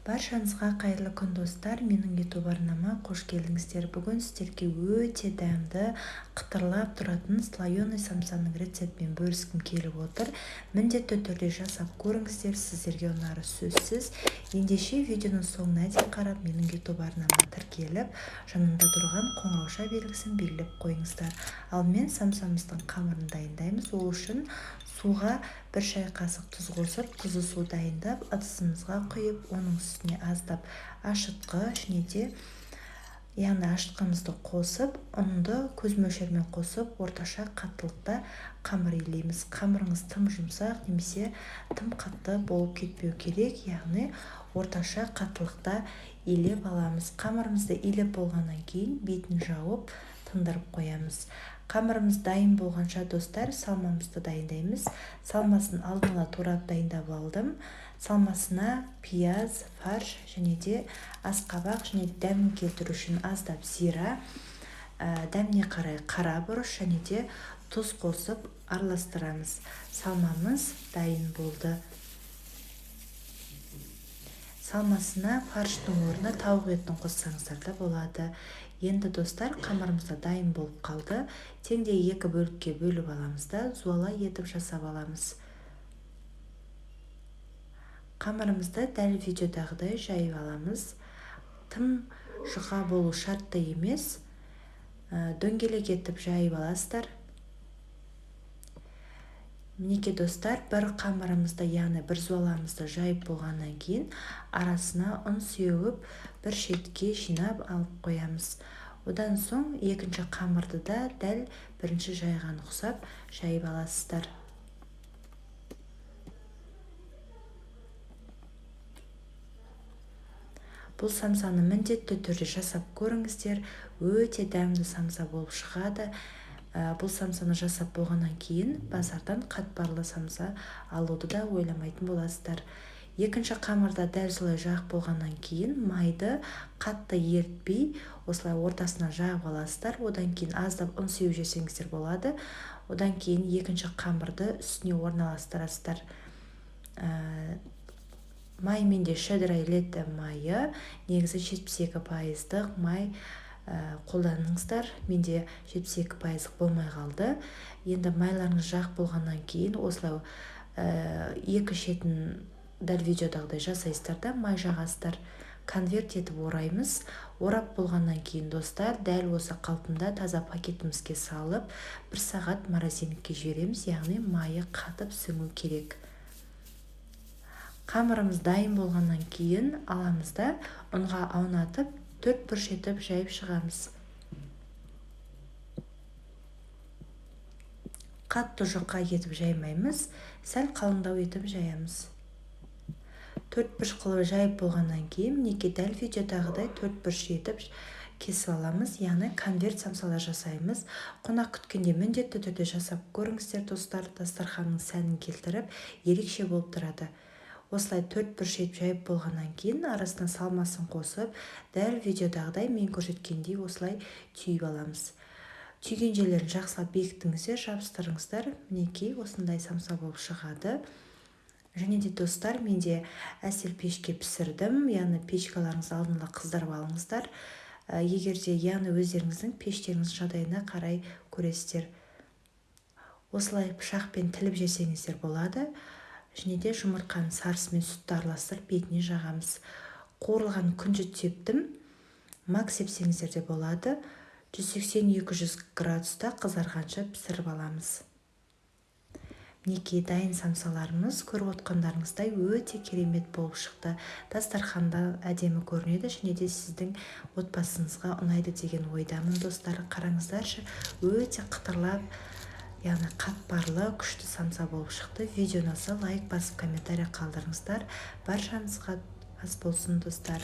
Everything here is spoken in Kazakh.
Баршаңызға қайырлы күн достар, менің YouTube арнама қош келдіңіздер. Бүгін сіздерге өте дәмді, қытырлап тұратын слоеный самсаның рецептімен бөліскім келіп отыр. Міндетті түрде жасап көріңіздер, сіздерге ұнары сөзсіз. Ендеше видеоның соңына дейін қарап, менің YouTube арнама тіркеліп, жанында тұрған қоңырауша белгісін белгілеп қойыңыздар. Ал мен самсамыздың қамырын дайындаймыз. Ол үшін суға 1 шай қасық тұз қосып, тұзды су дайындап, ыдысымызға құйып, оның үстіне аздап ашытқы, және де ашытқымызды қосып, ұнды көз мөлшермен қосып, орташа қаттылықта қамыр илейміз. Қамырыңыз тым жұмсақ немесе тым қатты болып кетпеу керек, яғни орташа қаттылықта илеп аламыз. Қамырымызды илеп болғаннан кейін бетін жауып тындырып қоямыз. Қамырымыз дайын болғанша достар, салмамызды дайындаймыз. Салмасын алдын ала турап дайындап алдым. Салмасына пияз, фарш және де асқабақ және дәмін келтіру үшін аздап зира, дәміне қарай қара бұрыш және де тұз қосып араластырамыз. Салмамыз дайын болды. Салмасына фарштың орнына тауық етін қоссаңыздар да болады. Енді достар, қамырымызда дайын болып қалды. Теңдей 2 бөлікке бөліп аламыз да зуала етіп жасап аламыз. Қамырымызды дәл видеодағыдай жайып аламыз. Тым жұқа болу шартты емес. Дөңгелек етіп жайып аласыздар. Мінеке достар, бір қамырымызды, яғни бір зуаламызды жайып болғаннан кейін арасына ұн сеуіп, бір шетке жинап алып қоямыз. Одан соң екінші қамырды да дәл бірінші жайған ұқсап жайып аласыздар. Бұл самсаны міндетті түрде жасап көріңіздер, өте дәмді самса болып шығады. Бұл самсаны жасап болғаннан кейін базардан қатпарлы самса алуды да ойламайтын боласыздар. Екінші қамырда дәл солай жағып болғаннан кейін майды қатты ертпей, осылай ортасына жағып аласыздар. Одан кейін аздап ұн сеуіп жесеңіздер болады. Одан кейін екінші қамырды үстіне орналастырасыздар. Май менде шеддер летті майы, негізі 72% май қолданыңыздар. Менде 72% болмай қалды. Енді майларыңыз жақ болғаннан кейін осылай екі шетін дәл видеодағыдай жасайсыздар да май жағасыздар. Конверт етіп ораймыз. Орап болғаннан кейін достар, дәл осы қалпында таза пакетімізге салып 1 сағат морозилькаға жібереміз, яғни майы қатып сіңу керек. Қамырымыз дайын болғаннан кейін аламыз да ұнға аунатып 4 бұрыш етіп жайып шығамыз. Қатты жұқа етіп жаймаймыз, сәл қалыңдау етіп жаямыз. 4 бұрыш қылып жайып болғаннан кейін мінеке дәл видеодағыдай 4 бұрыш етіп кесіп аламыз, яғни конверт самсалар жасаймыз. Қонақ күткенде міндетті түрде жасап көріңіздер достар, дастарханның сәнін келтіріп ерекше болып тұрады. Осылай 4 бұрыш етіп жайып болғаннан кейін арасына салмасын қосып, дәл видеодағыдай мен көрсеткендей осылай түйіп аламыз. Түйген жерлерін жақсылап бекітіңіздер, жабыстырыңыздар. Мінекей осындай самса болып шығады. Және де достар, менде әсел пешке пісірдім, яғни печкаларыңыз алдында қыздырып алыңыздар. Егерде яғни өздеріңіздің пештеріңіз жағдайына қарай көресіздер. Осылай пышақпен тіліп жесеңіздер болады. Және де жұмыртқаның сарысымен сүтті араластырып бетіне жағамыз. Қуырылған күнжіт септім. Мак сепсеңіздер де болады. 180-200 градуста қызарғанша пісіріп аламыз. Мінеке дайын самсаларымыз көріп отқандарыңыздай өте керемет болып шықты. Дастарханда әдемі көрінеді, және де сіздің отбасыңызға ұнайды деген ойдамын достар. Қараңыздаршы, өте қытырлап, яғни қатпарлы, күшті самса болып шықты. Видео ұнаса лайк басып комментарий қалдырыңыздар. Баршаңызға ас болсын достар.